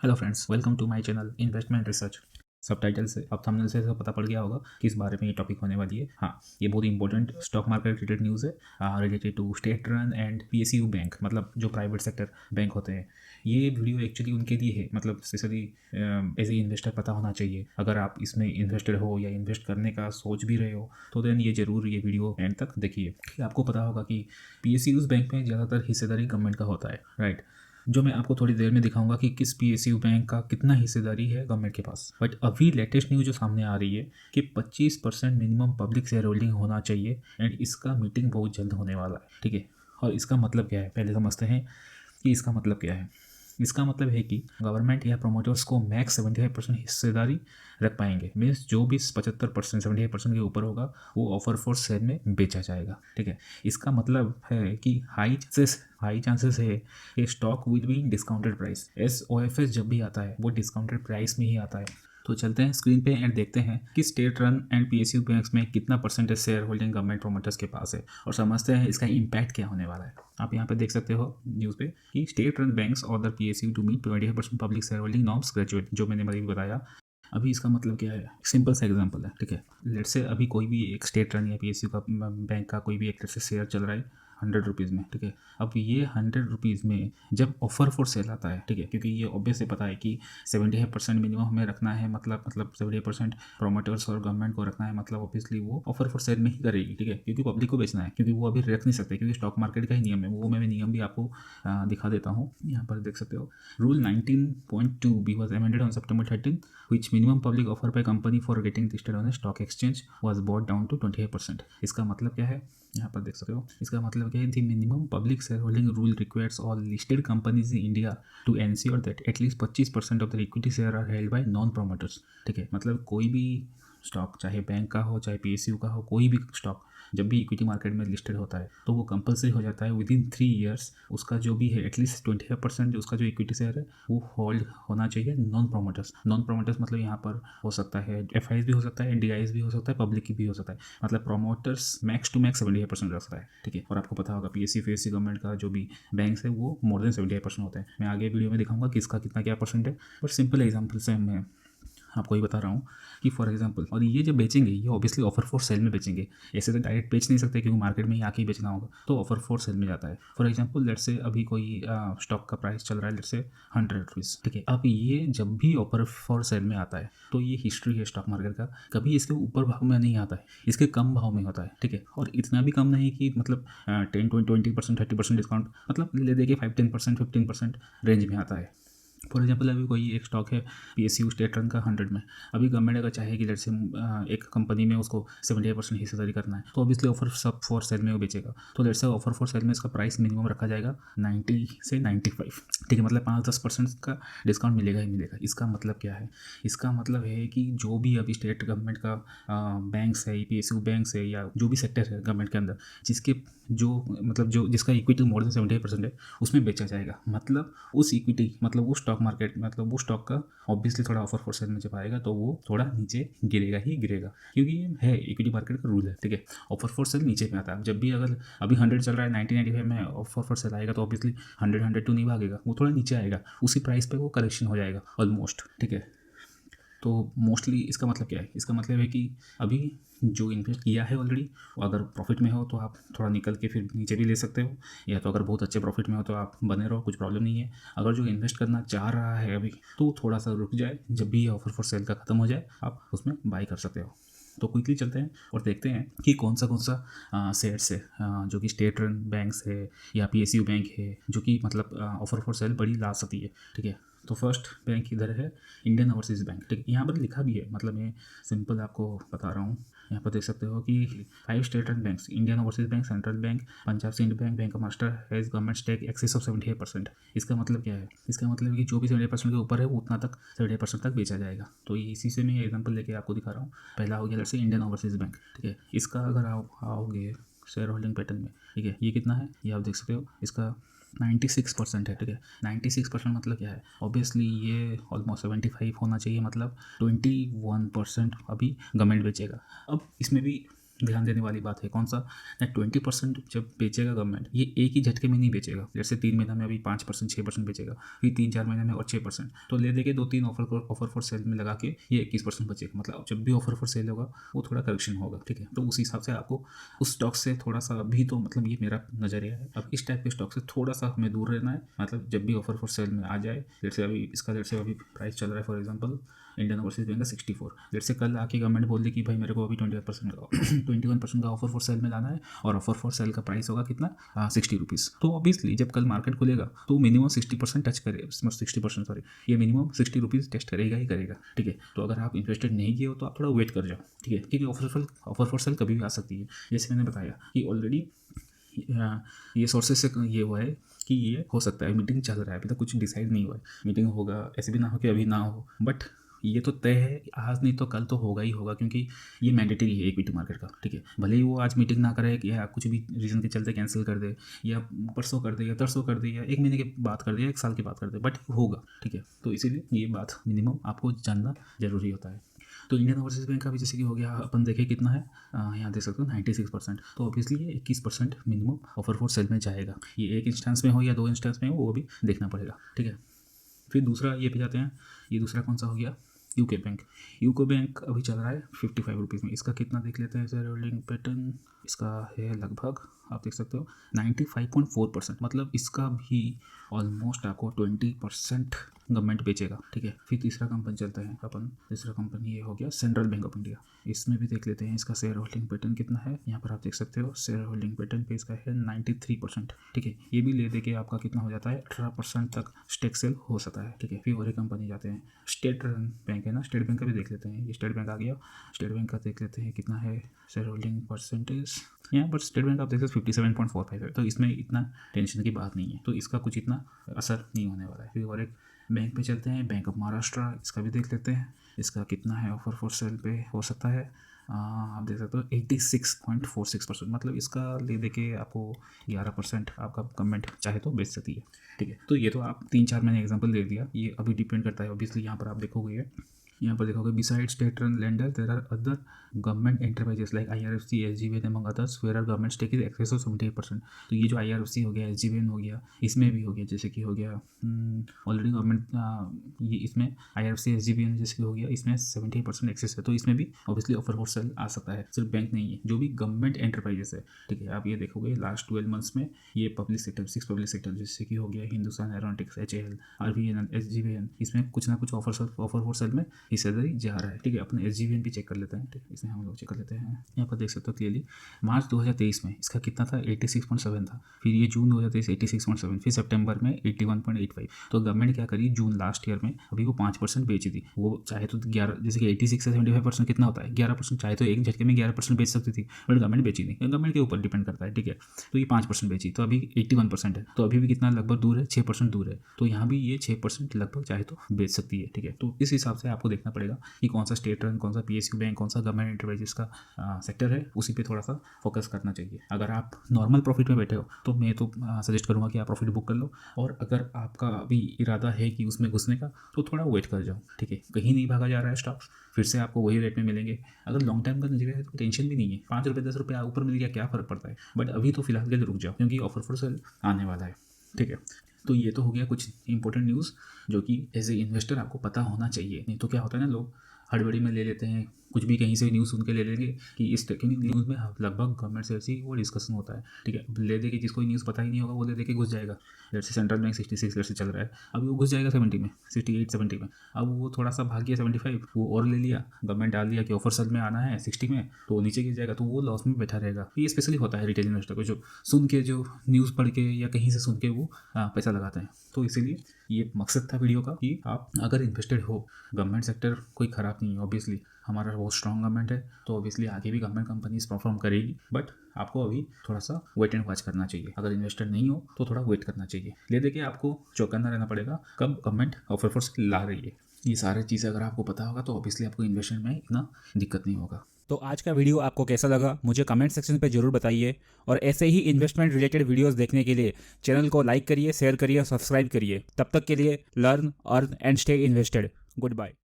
Hello friends, welcome to my channel investment research. Subtitle से अब thumbnail से तो पता पड़ गया होगा किस बारे में ये टॉपिक होने वाली है। हाँ, ये बहुत important stock market related news है, related to state run and PSU bank, मतलब जो प्राइवेट सेक्टर बैंक होते हैं। ये वीडियो एक्चुअली उनके लिए है, मतलब स्पेशली एज ए इन्वेस्टर पता होना चाहिए। अगर आप इसमें इन्वेस्टेड हो या इन्वेस्ट करने का सोच भी रहे हो तो देन ये जरूर ये वीडियो एंड तक देखिए। आपको पता होगा कि पीएसयूज बैंक में ज़्यादातर हिस्सेदारी गवर्नमेंट का होता है, राइट। जो मैं आपको थोड़ी देर में दिखाऊंगा कि किस पीएसयू बैंक का कितना हिस्सेदारी है गवर्नमेंट के पास। बट अभी लेटेस्ट न्यूज़ जो सामने आ रही है कि 25% मिनिमम पब्लिक शेयर होल्डिंग होना चाहिए एंड इसका मीटिंग बहुत जल्द होने वाला है, ठीक है। और इसका मतलब क्या है, पहले समझते हैं कि इसका मतलब क्या है। इसका मतलब है कि गवर्नमेंट या प्रोमोटर्स को मैक्स 75% हिस्सेदारी रख पाएंगे। मीन्स जो भी 75% 75% के ऊपर होगा वो ऑफर फॉर सेल में बेचा जाएगा, ठीक है। इसका मतलब है कि हाई चांसेस है कि stock will be discounted price. SOFS जब भी आता है वो डिस्काउंटेड प्राइस में ही आता है। तो चलते हैं स्क्रीन पे एंड देखते हैं कि state run and PSU banks में कितना percentage share holding government promoters के पास है, और समझते हैं इसका इम्पैक्ट क्या होने वाला है। आप यहाँ पे देख सकते हो न्यूज़ पे कि स्टेट रन बैंक्स और the PSU to meet 25% public shareholding norms graduate, जो मैंने अभी बताया। अभी इसका मतलब क्या है, सिंपल सा एग्जांपल है, ठीक है। लेट्स से अभी कोई भी एक स्टेट रन या पीएसयू का बैंक का कोई भी एक से शेयर चल रहा है 100 रुपीज़ में, ठीक है। अब ये 100 रुपीज़ में जब ऑफर फॉर सेल आता है, ठीक है, क्योंकि ये ऑब्वियसली पता है कि 75% मिनिमम हमें रखना है, मतलब 70% प्रोमोटर्स और गवर्नमेंट को रखना है, मतलब ऑब्वियसली वो ऑफर फॉर सेल में ही करेगी, ठीक है, क्योंकि पब्लिक को बेचना है, क्योंकि वो अभी रख नहीं सकते, क्योंकि स्टॉक मार्केट का ही नियम है। वो मैं नियम भी आपको दिखा देता हूँ, यहाँ पर देख सकते हो। Rule 19.2 B was amended on September 13, which minimum public offer by company for getting listed on a stock exchange was brought down to 25%। इसका मतलब क्या है, यहाँ पर देख सकते हो। इसका मतलब क्या है, the minimum public shareholding rule requires all listed companies in India to ensure that at least 25% of the equity share are held by non promoters, ठीक है। मतलब कोई भी स्टॉक, चाहे बैंक का हो चाहे पीएसयू का हो, कोई भी स्टॉक जब भी इक्विटी मार्केट में लिस्टेड होता है तो वो कंपलसरी हो जाता है विद इन 3 ईयर्स उसका जो भी है एटलीस्ट 25% उसका जो इक्विटी शेयर है वो होल्ड होना चाहिए नॉन प्रोमोटर्स। नॉन प्रोमोटर्स मतलब यहाँ पर हो सकता है एफआईज भी हो सकता है, डीआईज भी हो सकता है, पब्लिक की भी हो सकता है। मतलब प्रोमोटर्स मैक्स टू मैक्स 75% रख सकता है, ठीक है। और आपको पता होगा पीएससी फीएससी गवर्नमेंट का जो भी बैंक्स है वो मोर देन 75% होता है। मैं आगे वीडियो में दिखाऊंगा कि इसका कितना क्या परसेंट है, बट सिंपल एग्जाम्पल से मैं आपको ये बता रहा हूँ कि फॉर एग्जांपल, और ये जब बेचेंगे ये ऑब्वियसली ऑफर फॉर सेल में बेचेंगे। ऐसे तो डायरेक्ट बेच नहीं सकते क्योंकि मार्केट में ही आके ही बेचना होगा, तो ऑफर फॉर सेल में जाता है। फॉर एग्जांपल लेट्स से अभी कोई स्टॉक का प्राइस चल रहा है लेट्स से 100 रुपीज़, ठीक है। अब ये जब भी ऑफर फॉर सेल में आता है तो ये हिस्ट्री है स्टॉक मार्केट का, कभी इसके ऊपर भाव में नहीं आता है, इसके कम भाव में होता है, ठीक है। और इतना भी कम नहीं कि मतलब 10-20% 30% डिस्काउंट, मतलब ले दे के 5-10% 15% रेंज में आता है। फॉर एग्जाम्पल अभी कोई एक स्टॉक है पीएसयू स्टेट रन का 100 में, अभी गवर्नमेंट अगर चाहे कि लेट से एक कंपनी में उसको 75% हिस्सेदारी करना है तो ऑब्वियसली ऑफर सब फॉर सेल में वो बेचेगा। तो लेट से ऑफर फॉर सेल में इसका प्राइस मिनिमम रखा जाएगा 90 से 95, ठीक है। मतलब 5-10% का डिस्काउंट मिलेगा ही मिलेगा। इसका मतलब क्या है, इसका मतलब है कि जो भी अभी स्टेट गवर्नमेंट का बैंक्स है, पीएसयू बैंक्स है या जो भी सेक्टर है गवर्नमेंट के अंदर जिसके जो मतलब जो जिसका इक्विटी मोर देन 75% है उसमें बेचा जाएगा। मतलब उस इक्विटी मतलब उस स्टॉक मार्केट मतलब वो स्टॉक का ऑब्वियसली थोड़ा ऑफर फॉर सेल में जब आएगा तो वो थोड़ा नीचे गिरेगा ही गिरेगा, क्योंकि ये है इक्विटी मार्केट का रूल है, ठीक है। ऑफर फॉर सेल नीचे में आता है। जब भी अगर अभी 100 चल रहा है 90-95 में ऑफर फॉर सेल आएगा तो ऑब्वियसली 100-102 नहीं भागेगा, वो थोड़ा नीचे आएगा, उसी प्राइस पे वो करेक्शन हो जाएगा ऑलमोस्ट, ठीक है। तो मोस्टली इसका मतलब क्या है, इसका मतलब है कि अभी जो इन्वेस्ट किया है ऑलरेडी वो अगर प्रॉफिट में हो तो आप थोड़ा निकल के फिर नीचे भी ले सकते हो, या तो अगर बहुत अच्छे प्रॉफिट में हो तो आप बने रहो, कुछ प्रॉब्लम नहीं है। अगर जो इन्वेस्ट करना चाह रहा है अभी तो थोड़ा सा रुक जाए, जब भी ऑफर फॉर सेल का ख़त्म हो जाए आप उसमें बाई कर सकते हो। तो क्विकली चलते हैं और देखते हैं कि कौन सा शेयर्स है जो कि स्टेट रन बैंक्स है या पीएसयू बैंक है जो कि मतलब ऑफर फॉर सेल बड़ी ला सकती है, ठीक है। तो फर्स्ट बैंक इधर है इंडियन ओवरसीज़ बैंक, ठीक है। यहाँ पर लिखा भी है, मतलब मैं सिंपल आपको बता रहा हूँ। यहाँ पर देख सकते हो कि 5 state run banks Indian Overseas Bank, Central Bank, Punjab Sind Bank, Bank of Maharashtra has government stake excess of 78%। इसका मतलब क्या है, इसका मतलब कि जो भी 70% के ऊपर है वो उतना तक 70% तक बेचा जाएगा। तो ये इसी से मैं एग्जाम्पल लेके आपको दिखा रहा हूँ। पहला हो गया जैसे इंडियन ओवरसीज़ बैंक, ठीक है। इसका अगर आप आओगे शेयर होल्डिंग पैटर्न में, ठीक है, ये कितना है ये आप देख सकते हो, इसका 96% है, ठीक है। 96% मतलब क्या है, ऑब्वियसली ये ऑलमोस्ट 75 होना चाहिए, मतलब 21% अभी गवर्नमेंट बेचेगा। अब इसमें भी ध्यान देने वाली बात है। कौन सा ना, 20% जब बेचेगा गवर्नमेंट, ये एक ही झटके में नहीं बेचेगा। जैसे 3 महीना में अभी 5% 6% बेचेगा, फिर 3-4 महीने में और 6%, तो ले दे के 2-3 ऑफर फॉर सेल में लगा के ये 21% बचेगा। मतलब जब भी ऑफर फॉर सेल होगा वो थोड़ा करेक्शन होगा, ठीक है। तो उस हिसाब से आपको उस स्टॉक से थोड़ा सा, अभी तो मतलब ये मेरा नजरिया है, अब इस टाइप के स्टॉक से थोड़ा सा हमें दूर रहना है। मतलब जब भी ऑफर फॉर सेल में आ जाए, जैसे अभी इसका जैसे अभी प्राइस चल रहा है for example Indian overseas bank का 64, जैसे कल आके गवर्नमेंट बोल दी कि भाई मेरे को अभी 21% का ऑफर फॉर सेल में लाना है और ऑफर फॉर सेल का प्राइस होगा कितना, 60 रुपीज़। तो ऑब्वियसली जब कल मार्केट खुलेगा तो मिनिमम 60% टच करे, 60% सॉरी, ये मिनिमम 60 रुपीज़ टेस्ट करेगा ही करेगा, ठीक है। तो अगर आप इंटरेस्टेड नहीं किए हो तो आप थोड़ा वेट कर जाओ, ठीक है, क्योंकि ऑफर फॉर सेल कभी भी आ सकती है। जैसे मैंने बताया कि ऑलरेडी ये सोर्सेज से ये हुआ है कि ये हो सकता है, मीटिंग चल रहा है, अभी तक कुछ डिसाइड नहीं हुआ है, मीटिंग होगा, ऐसे भी ना हो कि अभी ना हो, बट ये तो तय है, आज नहीं तो कल तो होगा ही होगा, क्योंकि ये मैंडेटरी है इक्विटी मार्केट का, ठीक है। भले ही वो आज मीटिंग ना करे या कुछ भी रीज़न के चलते कैंसिल कर दे, या परसों कर दे, या तरसों कर दे, या 1 महीने के बाद कर दे, या 1 साल के बाद कर दे, बट होगा, ठीक है। तो इसीलिए ये बात मिनिमम आपको जानना जरूरी होता है। तो इंडियन ओवरसीज बैंक का भी जैसे कि हो गया, अपन देखें कितना है, यहाँ देख सकते हो 96%। तो ऑब्वियसली ये 21% मिनिमम ऑफर फॉर सेल में जाएगा। ये एक इंस्टेंस में हो या 2 इंस्टेंस में हो, वो भी देखना पड़ेगा, ठीक है। फिर दूसरा ये पे जाते हैं, ये दूसरा कौन सा हो गया, यूको बैंक। यूको बैंक अभी चल रहा है 55 रुपीज़ में। इसका कितना देख लेते हैं, शेयर होल्डिंग पैटर्न इसका है लगभग, आप देख सकते हो 95.4%, मतलब इसका भी ऑलमोस्ट आपको 20% गवर्नमेंट बेचेगा, ठीक है। फिर तीसरा कंपनी चलता है अपन, तीसरा कंपनी ये हो गया सेंट्रल बैंक ऑफ इंडिया। इसमें भी देख लेते हैं इसका शेयर होल्डिंग पैटर्न कितना है, यहाँ पर आप देख सकते हो शेयर होल्डिंग पैटर्न पे इसका है 93%, ठीक है। ये भी ले दे के आपका कितना हो जाता है, 18% तक स्टेक सेल हो सकता है, ठीक है। फिर और एक कंपनी जाते हैं, स्टेट बैंक है ना, स्टेट बैंक का भी देख लेते हैं। ये स्टेट बैंक आ गया, स्टेट बैंक का देख लेते हैं कितना है शेयर होल्डिंग परसेंटेज। यहाँ पर स्टेट बैंक आप देख सकते 57.45 है, तो इसमें इतना टेंशन की बात नहीं है, तो इसका कुछ इतना असर नहीं होने वाला है। फिर और एक बैंक पे चलते हैं, बैंक ऑफ महाराष्ट्र, इसका भी देख लेते हैं इसका कितना है ऑफर फॉर सेल पे हो सकता है, आप देख सकते हो 86.46%, मतलब इसका ले दे के आपको 11% आपका गवर्नमेंट चाहे तो बेच सकती है, ठीक है। तो ये तो आप 3-4 मैंने एग्जांपल दे दिया, ये अभी डिपेंड करता है ऑब्वियसली। यहाँ पर आप देखोगे, यहाँ पर देखोगे beside state run lender there are other government enterprises like IRFC, SGBN among others where are government stake is excess of 78%। तो ये जो IRFC हो गया, SGBN हो गया, इसमें भी हो गया, जैसे कि हो गया ऑलरेडी गवर्नमेंट, ये इसमें IRFC SGBN जैसे कि हो गया, इसमें 78% एक्सेस है, तो इसमें भी ऑब्वियसली ऑफर फॉर सेल आ सकता है। सिर्फ बैंक नहीं है, जो भी गवर्नमेंट एंटरप्राइजेस है, ठीक है। आप ये देखोगे लास्ट 12 मंथ्स में ये पब्लिक सेक्टर 6 पब्लिक सेक्टर जैसे कि हो गया Hindustan aeronautics, HAL, RVNL, SGBN, इसमें कुछ ना कुछ ऑफर फॉर सेल में हिस्सेदारी जा रहा है, ठीक है। अपने SGBN भी चेक कर लेते हैं, ठीक है, इसमें हम लोग चेक कर लेते हैं। यहाँ पर देख सकते हो क्लियरली मार्च 2023 में इसका कितना था, 86.7 था, फिर ये जून 2023 86.7, फिर सितंबर में 81.85। तो गवर्नमेंट क्या करी, जून लास्ट ईयर में अभी वो 5% बेची थी, वो चाहे तो 11, जैसे कि 86 से 75% कितना होता है 11%, चाहे तो एक झटके में 11% बेच सकती थी, बट गवर्नमेंट बेची नहीं, गवर्नमेंट के ऊपर डिपेंड करता है, ठीक है। तो ये 5% बेची, तो अभी 81% है, तो अभी भी कितना लगभग दूर है, 6% दूर है, तो यहाँ भी ये 6% लगभग चाहे तो बेच सकती है, ठीक है। तो इस हिसाब से आपको देखना पड़ेगा कि कौन सा स्टेट रन, कौन सा PSU बैंक, कौन सा गवर्नमेंट एंटरप्राइजेस का सेक्टर है, उसी पे थोड़ा सा फोकस करना चाहिए। अगर आप नॉर्मल प्रॉफिट में बैठे हो तो मैं तो सजेस्ट करूँगा कि आप प्रॉफिट बुक कर लो, और अगर आपका अभी इरादा है कि उसमें घुसने का तो थोड़ा वेट कर जाओ, ठीक है। कहीं नहीं भागा जा रहा है स्टॉक्स, फिर से आपको वही रेट में मिलेंगे। अगर लॉन्ग टाइम का नजरिया है तो टेंशन भी नहीं है, 5 रुपये 10 रुपये ऊपर मिल गया क्या फ़र्क पड़ता है, बट अभी तो फिलहाल के लिए रुक जाओ, क्योंकि ऑफर फॉर सेल आने वाला है, ठीक है। तो ये तो हो गया कुछ इंपॉर्टेंट न्यूज़ जो कि एज ए इन्वेस्टर आपको पता होना चाहिए। नहीं तो क्या होता है ना, लोग हड़बड़ी में ले लेते हैं, कुछ भी कहीं से न्यूज़ सुन के ले लेंगे कि इस टेक्निक न्यूज़ में लगभग गवर्नमेंट से ऐसी वो डिस्कशन होता है, ठीक है। ले दे के जिसको न्यूज़ पता ही नहीं होगा वो ले दे के घुस जाएगा। जैसे सेंट्रल बैंक 66 से चल रहा है, अभी वो घुस जाएगा 70 में, 68 70 में, अब वो थोड़ा सा भाग गया 75, वो और ले लिया, गवर्नमेंट डाल दिया कि ऑफर सेल में आना है 60 में, तो वो नीचे गिर जाएगा, तो वो लॉस में बैठा रहेगा। ये स्पेशली होता है रिटेल इन्वेस्टर को, जो सुन के, जो न्यूज़ पढ़ के या कहीं से सुन के वो पैसा लगाते हैं। तो इसीलिए ये मकसद था वीडियो का कि आप अगर इन्वेस्टेड हो, गवर्नमेंट सेक्टर कोई ख़राब नहीं है, ऑब्वियसली हमारा बहुत स्ट्रॉन्ग गवर्नमेंट है, तो ऑब्वियसली आगे भी गवर्नमेंट कंपनीज परफॉर्म करेगी, बट आपको अभी थोड़ा सा वेट एंड वॉच करना चाहिए। अगर इन्वेस्टर नहीं हो तो थोड़ा वेट करना चाहिए, ले दे के आपको चौकन्ना रहना पड़ेगा कब गवर्नमेंट ऑफर फॉर सेल ला रही है। ये सारी चीज़ें अगर आपको पता होगा तो ऑब्वियसली आपको इन्वेस्टमेंट में इतना दिक्कत नहीं होगा। तो आज का वीडियो आपको कैसा लगा मुझे कमेंट सेक्शन पे जरूर बताइए, और ऐसे ही इन्वेस्टमेंट रिलेटेड वीडियोस देखने के लिए चैनल को लाइक करिए, शेयर करिए, सब्सक्राइब करिए। तब तक के लिए learn, earn and stay invested. Good bye.